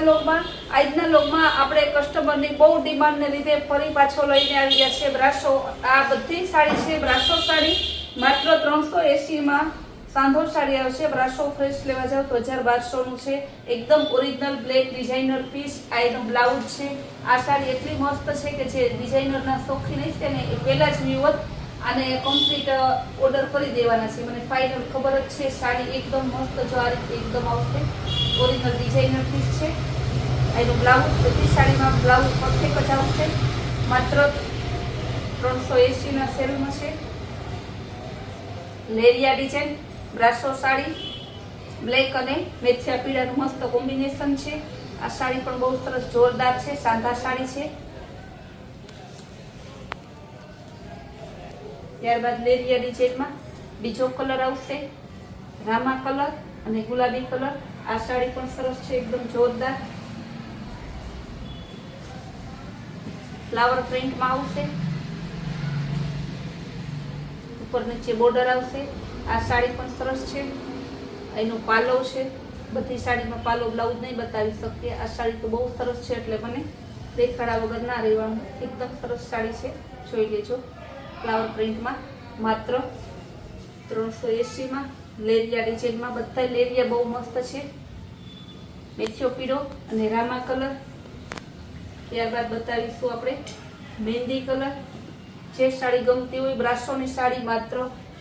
લોગમાં આપણે કસ્ટમરની બહુ ડિમાન્ડને લીધે ફરી પાછો લઈને આવી ગયા છે બ્રાસો. આ બધી સાડી છે બ્રાસો સાડી, માત્ર 380 સાંધો સાડી આવશે. બ્રાસો ફ્રેશ લેવા જાવ તો 1200 છે. એકદમ ઓરિજિનલ બ્લેક ડિઝાઇનર પીસ. આ એનો બ્લાઉઝ છે. આ સાડી એટલી મસ્ત છે કે જે ડિઝાઇનરના શોખીન હશે ને એ પહેલા જ વિવત આને કમ્પ્લીટ ઓર્ડર કરી દેવાના છે. મને ફાઇનલ ખબર જ છે. સાડી એકદમ મસ્ત જો આ રીતે એકદમ આવશે. ઓરિજિનલ ડિઝાઇનર પીસ છે. એનું બ્લાઉઝ બધી સાડીમાં બ્લાઉઝ પરફેક્ટ જ આવશે. માત્ર 380 સેલમાં છે. લેરિયા ડિઝાઇન બ્રાસો સાડી, બ્લેક અને મેથિયા પીળાનું મસ્ત કોમ્બિનેશન છે. આ સાડી પણ બહુ સરસ જોરદાર છે. સાંધા સાડી છે. ત્યારબાદ લેરિયા ડિઝાઇનમાં બીજો કલર આવશે, રામા કલર અને ગુલાબી કલર. આ સાડી પણ સરસ છે, એકદમ જોરદાર. ફ્લાવર પ્રિન્ટમાં આવશે, ઉપર નીચે બોર્ડર આવશે. આ સાડી પણ સરસ છે. એનું પાલવ છે. બધી સાડીમાં પાલવ બ્લાઉઝ નહીં બતાવી શકીએ. આ સાડી તો બહુ સરસ છે એટલે મને દેખાડા વગર ના રહેવાનું. એકદમ સરસ સાડી છે, જોઈ લેજો. ફ્લાવર પ્રિન્ટમાં માત્ર 380 લેરિયા ડિઝાઇનમાં. બધા લેરિયા બહુ મસ્ત છે. મેથિયો પીળો અને રામા કલર. ત્યારબાદ બતાવીશું આપણે મહેંદી કલર. જે સાડી ગમતી હોય, બ્રાસોની સાડી માત્ર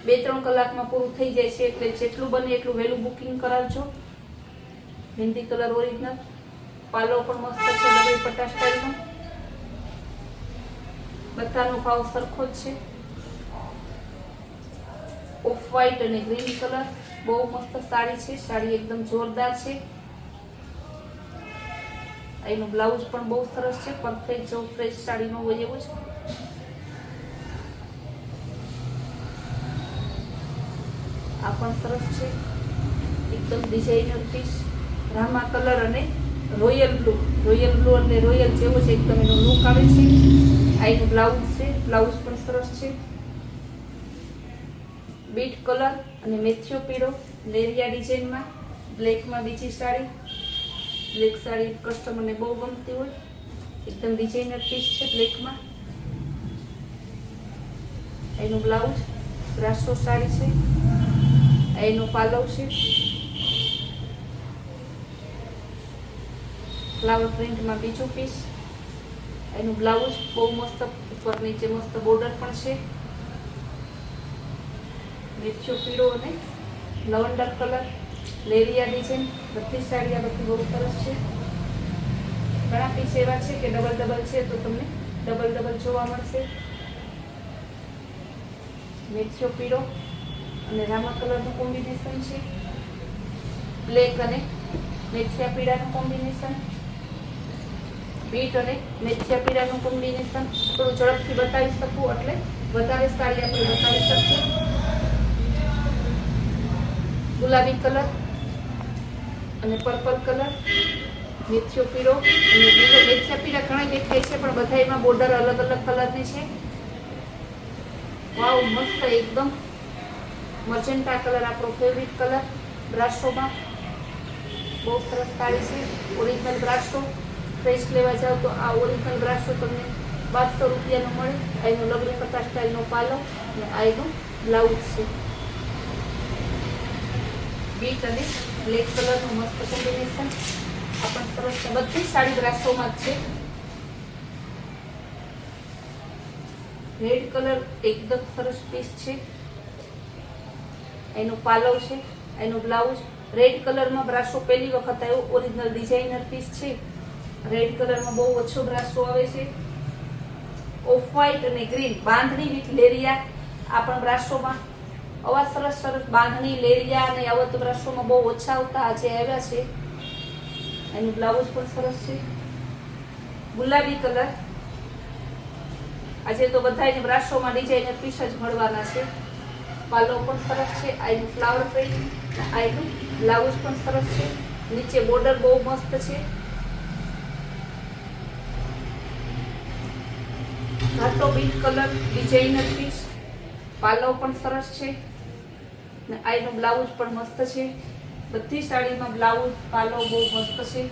2-3 કલાકમાં પૂરું થઈ જાય છે, એટલે જેટલું બને એટલું વહેલું બુકિંગ કરાવજો. મહેંદી કલર ઓરિજિનલ. પાલો પણ મસ્ત છે, ડબલ પટ્ટા સ્ટાઇલનો. બધાનો ભાવ સરખો જ છે. ઓફ વ્હાઇટ અને ગ્રીન કલર. બહુ મસ્ત સાડી છે. સાડી એકદમ જોરદાર છે. એનું બ્લાઉઝ પણ બહુ સરસ છે, પરફેક્ટ જો ફ્રેશ સાડીનો હોય એવું છે. આ પણ સરસ છે, એકદમ ડિઝાઇનર પીસ. રામા કલર અને રોયલ બ્લુ. રોયલ બ્લુ એટલે રોયલ જેવો છે, એકદમ એનો લુક આવે છે. આ એનું બ્લાઉઝ છે. બ્લાઉઝ પણ સરસ છે. બીટ કલર અને મેથિયો પીળો લેરિયા ડિઝાઇનમાં. બ્લેકમાં બીજી સાડી. બ્લેક સાડી કસ્ટમરને બહુ ગમતી હોય. એકદમ ડિઝાઇનર પીસ છે બ્લેકમાં. એનું બ્લાઉઝ બ્રાસો સાડી છે. એનો પાલવ છે. ફ્લાવર પ્રિન્ટમાં બીજું પીસ. એનું બ્લાઉઝ બહુ મસ્ત, ઉપર નીચે મસ્ત બોર્ડર પણ છે. મેથિયો પીળો અને લવંડર કલર. લેરિયા ડિઝાઇન. બધી સાડી આ બધી બહુ સરસ છે. ઘણા પીસ એવા છે કે ડબલ છે, તો તમને ડબલ જોવા મળશે. મેથિયો પીળો અને રામા કલરનું કોમ્બિનેશન છે. બ્લેક અને મેથિયા પીળાનું કોમ્બિનેશન. બીટ અને મેથિયા પીળાનું કોમ્બિનેશન. થોડું ઝડપથી બતાવી શકું એટલે વધારે સાડી આપણે બતાવી શકીએ. ગુલાબી કલર અને પર્પલ કલર. મેથિયો પીળો અને બીજો. મેથિયા પીળા ઘણા દેખાય છે, પણ બધા એમાં બોર્ડર અલગ કલરની છે. વાવ, મસ્ત એકદમ. મજેન્ટા કલર આપણો ફેવરિટ કલર. બ્રાસોમાં બહુ સરસ સાડી છે. Original brasso. ફ્રેશ લેવા જાવ તો આ ઓરિજિનલ બ્રાસો તમને 1200 રૂપિયાનો મળે. એનો લગડી પટ્ટા સ્ટાઇલનો પાલો અને આ એનું બ્લાઉઝ છે. બીટ અને બ્લેક કલરનું મસ્ત કોમ્બિનેશન. આ પણ સરસ છે. બધી સાડી બ્રાસોમાં જ છે. રેડ કલર એકદમ સરસ પીસ છે. એનો પાલવ છે. એનો બ્લાઉઝ રેડ કલરમાં. બ્રાસો પહેલી વખત આવ્યો. ઓરિજિનલ ડિઝાઇનર પીસ છે. રેડ કલરમાં બહુ ઓછો બ્રાસો આવે છે. ઓફ વ્હાઇટ અને ગ્રીન. બાંધણી વિથ લેરિયા. આ પણ બ્રાસોમાં આવા સરસ બાંધણી લેરિયા અને આવા તો બ્રાસોમાં બહુ ઓછા આવતા, આજે આવ્યા છે. એનું બ્લાઉઝ પણ સરસ છે. ગુલાબી કલર. આજે તો બધાને બ્રાસોમાં ડિઝાઇનર પીસ જ મળવાના છે. પાલો પણ સરસ છે. આનું ફ્લાવર પ્રિન્ટ. આનું બ્લાઉઝ પણ સરસ છે. નીચે બોર્ડર બહુ મસ્ત છે. ઘાટો બીટ કલર ડિઝાઇનર પીસ. પાલો પણ સરસ છે. આનું બ્લાઉઝ પણ મસ્ત છે. બધી સાડીમાં બ્લાઉઝ પાલો બહુ મસ્ત છે.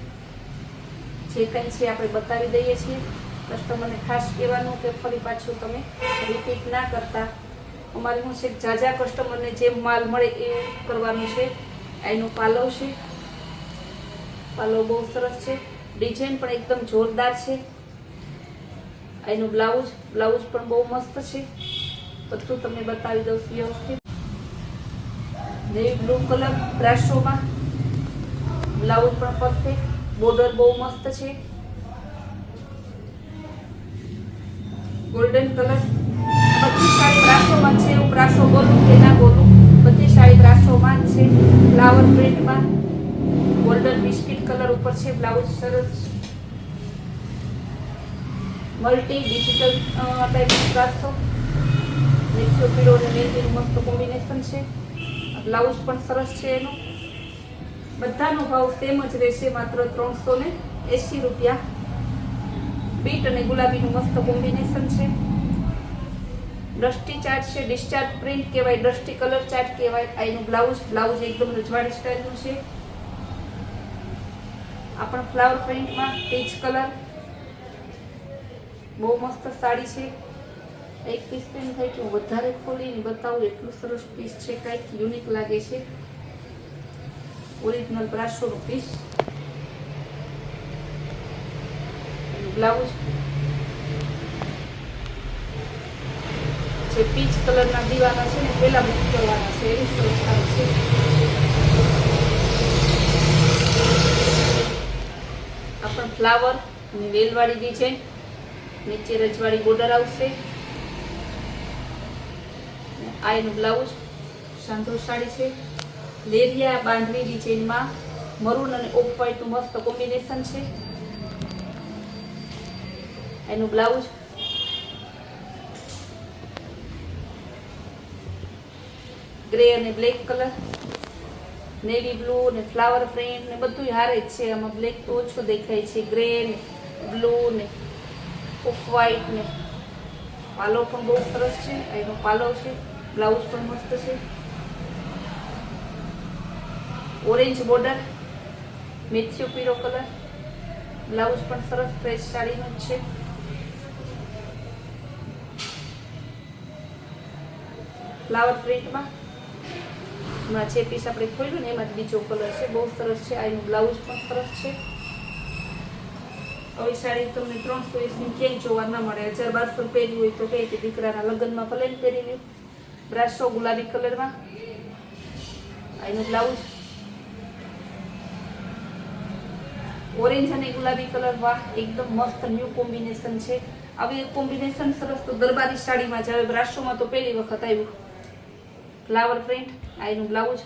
જે કંઈ છે આપણે બતાવી દઈએ છીએ. કસ્ટમરને ખાસ કહેવાનું કે ફરી પાછું તમે રિપીટ ના કરતા. અમારે શું છે ઝાઝા કસ્ટમરને જેમ માલ મળે એવું કરવાનું છે. એનું પાલવ છે, પાલવ બહુ સરસ છે, ડિઝાઇન પણ એકદમ જોરદાર છે. એનું બ્લાઉઝ પણ બહુ મસ્ત છે. બધું તમને બતાવી દઉં વ્યવસ્થિત. નેવી બ્લુ કલર બ્રાશોમાં બ્લાઉઝ પણ પરફેક્ટ, બોર્ડર બહુ મસ્ત છે. ગોલ્ડન કલર બધી સાડી બ્રાશોમાં છે. હું બ્રાશો બોલું કે ના બોલું, બધી સાડી બ્રાશોમાં જ છે. ફ્લાવર પ્રિન્ટમાં ગોલ્ડન બિસ્કિટ કલર ઉપર છે. બ્લાઉઝ સરસ મલ્ટી ડિજિટલ ટાઈપનું બ્રાશો, નેક્સ્ટ પીળો અને મહેંદીનું મસ્ત કોમ્બિનેશન છે. બ્લાઉઝ પણ સરસ છે. એનો બધાનો ભાવ સેમ જ રહેશે, માત્ર 380 રૂપિયા. બીટ અને ગુલાબીનું મસ્ત કોમ્બિનેશન છે. ડસ્ટી ચાર્ટ છે, ડિસ્ચાર્જ પ્રિન્ટ કહેવાય, ડસ્ટી કલર ચાર્ટ કહેવાય. એનું બ્લાઉઝ એકદમ રજવાડી સ્ટાઇલનું છે. આ પણ ફ્લાવર પ્રિન્ટમાં પીચ કલર, બહુ મસ્ત સાડી છે. એક પીસ પેન થાય કે હું વધારે ખોલીને બતાવું, એટલું સરસ પીસ છે, કાંઈક યુનિક લાગે છે. ઓરિજિનલ બ્રાશોનું પીસ. બ્લાઉઝ જે પીચ કલરના દીવાના છે ને પેલા બુક કરવાના છે, એવી સરસ સાડી છે. આ પણ ફ્લાવર અને વેલવાળી ડિઝાઇન, નીચે રજવાડી બોર્ડર આવશે. આ એનું બ્લાઉઝ સાંધો સાડી છે. લેરિયા બાંધણી ડિઝાઇનમાં મરૂન અને ઓફ વ્હાઇટનું મસ્ત કોમ્બિનેશન છે. એનું બ્લાઉઝ ગ્રે અને બ્લેક કલર, નેવી બ્લુ ને ફ્લાવર પ્રિન્ટ ને બધું હારે જ છે. આમાં બ્લેક તો ઓછો દેખાય છે. ગ્રે ને બ્લુ ને ઓફ વ્હાઇટ ને પાલો પણ બહુ સરસ છે. એનો પાલો છે. બ્લાઉઝ પણ મસ્ત છે. ઓરેન્જ બોર્ડર, મેથ્યુ પીળો કલર, બ્લાઉઝ પણ સરસ ફ્રેશ સાડીનું જ છે. ફ્લાવર પ્રિન્ટમાં હમણાં જે પીસ આપણે ખોલ્યું ને એમાં જ બીજો કલર છે. બહુ સરસ છે. આ એનું બ્લાઉઝ પણ સરસ છે. આવી સાડી તમને 380 ક્યાંય જોવા ના મળે. 1000-1200 પહેરી હોય તો કે દીકરાના લગ્નમાં ભલે ને પહેરી લ્યો. બ્રાસો ગુલાબી કલરમાં એનું બ્લાઉઝ, ઓરેન્જ અને ગુલાબી કલર, વાહ એકદમ મસ્ત ન્યૂ કોમ્બિનેશન છે. આવી કોમ્બિનેશન સરસ તો દરબારી સાડીમાં જ આવે. બ્રાસોમાં તો પહેલી વખત આવ્યું. ફ્લાવર પ્રિન્ટ, આ એનું blouse,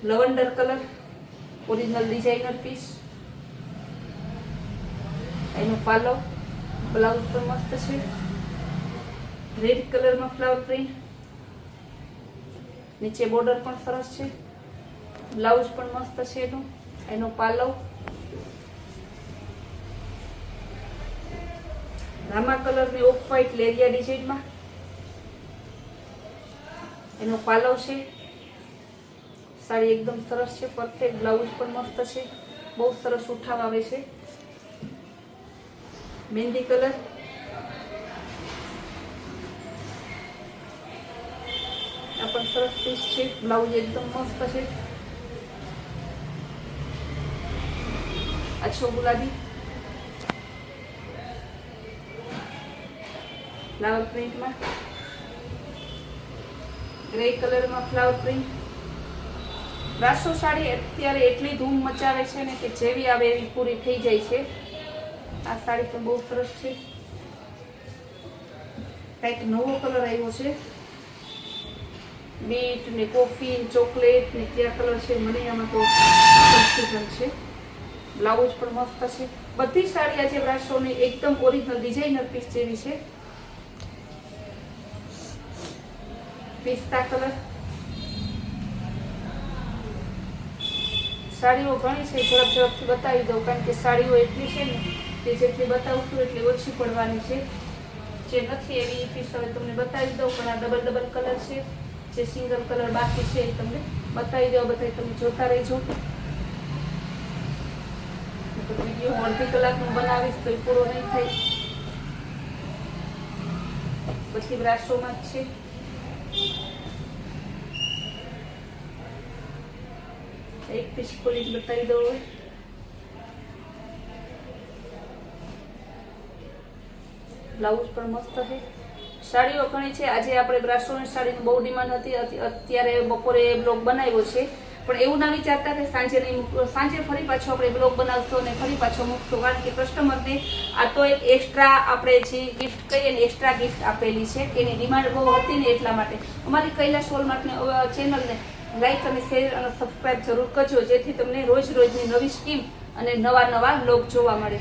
lavender colour, original designer piece. એનો પાલો, બ્લાઉઝ પણ મસ્ત છે. રેડ કલરમાં ફ્લાવર પ્રિન્ટ, નીચે બોર્ડર પણ સરસ છે. બ્લાઉઝ પણ મસ્ત છે. એનો પાલો રામા કલર ને ઓફ વ્હાઇટ લેરિયા ડિઝાઇનમાં. એનો પાલો છે. સાડી એકદમ સરસ છે, પરફેક્ટ. બ્લાઉઝ પણ મસ્ત છે. બહુ સરસ ઉઠાવ આવે છે. મહેંદી કલર, આ પણ સરસ પીસ છે. બ્લાઉઝ એકદમ મસ્ત છે. આછો ગુલાબી, ફ્લાવર પ્રિન્ટમાં, ગ્રે કલરમાં ફ્લાવર પ્રિન્ટ. બ્રાસો સાડી અત્યારે એટલી ધૂમ મચાવે છે ને કે જેવી આવે એવી પૂરી થઈ જાય છે. આ સાડી પણ બહુ સરસ છે. કંઈક નવો કલર આવ્યો છે. બીટ ને કોફી ચોકલેટ ને કયા કલર છે મને આમાં તો કન્ફ્યુઝન છે. બ્લાઉઝ પણ મસ્ત છે. બધી સાડી આજે બ્રાસોની એકદમ ઓરિજિનલ ડિઝાઇનર પીસ જેવી છે. પિસ્તા કલર. સાડીઓ ઘણી છે, ઝડપથી બતાવી દઉં કારણ કે સાડીઓ એટલી છે ને કે જેટલી બતાવશું એટલી ઓછી પડવાની છે. જે નથી એવી પીસ હવે તમને બતાવી દઉં, પણ આ ડબલ કલર છે. જે સિંગલ કલર બાકી છે એ તમને બતાવી દઉં. બધા તમે જોતા રહેજો. વિડીયો અડધી કલાકનું બનાવીશ તો એ પૂરો નહીં થાય. બધી બ્રાશોમાં જ છે. એક પીસ ખોલીને બતાવી દઉં. બ્લાઉઝ પણ મસ્ત છે. સાડીઓ ઘણી છે. આજે આપણે બ્રાશોની સાડીની બહુ ડિમાન્ડ હતી. અત્યારે બપોરે બ્લોગ બનાવ્યો છે, પણ એવું ના વિચારતા કે સાંજે નહીં મૂકવો. સાંજે ફરી પાછો આપણે બ્લોગ બનાવશો અને ફરી પાછો મૂકશો, કારણ કે કસ્ટમરને આ તો એક એક્સ્ટ્રા આપણે જે ગિફ્ટ કહીએ ને, એક્સ્ટ્રા ગિફ્ટ આપેલી છે. એની ડિમાન્ડ બહુ હતી ને એટલા માટે. અમારી કૈલાશ વોલમાર્ટને ચેનલને લાઈક અને શેર અને સબસ્ક્રાઈબ જરૂર કરજો, જેથી તમને રોજ રોજની નવી સ્કીમ અને નવા નવા બ્લોગ જોવા મળે.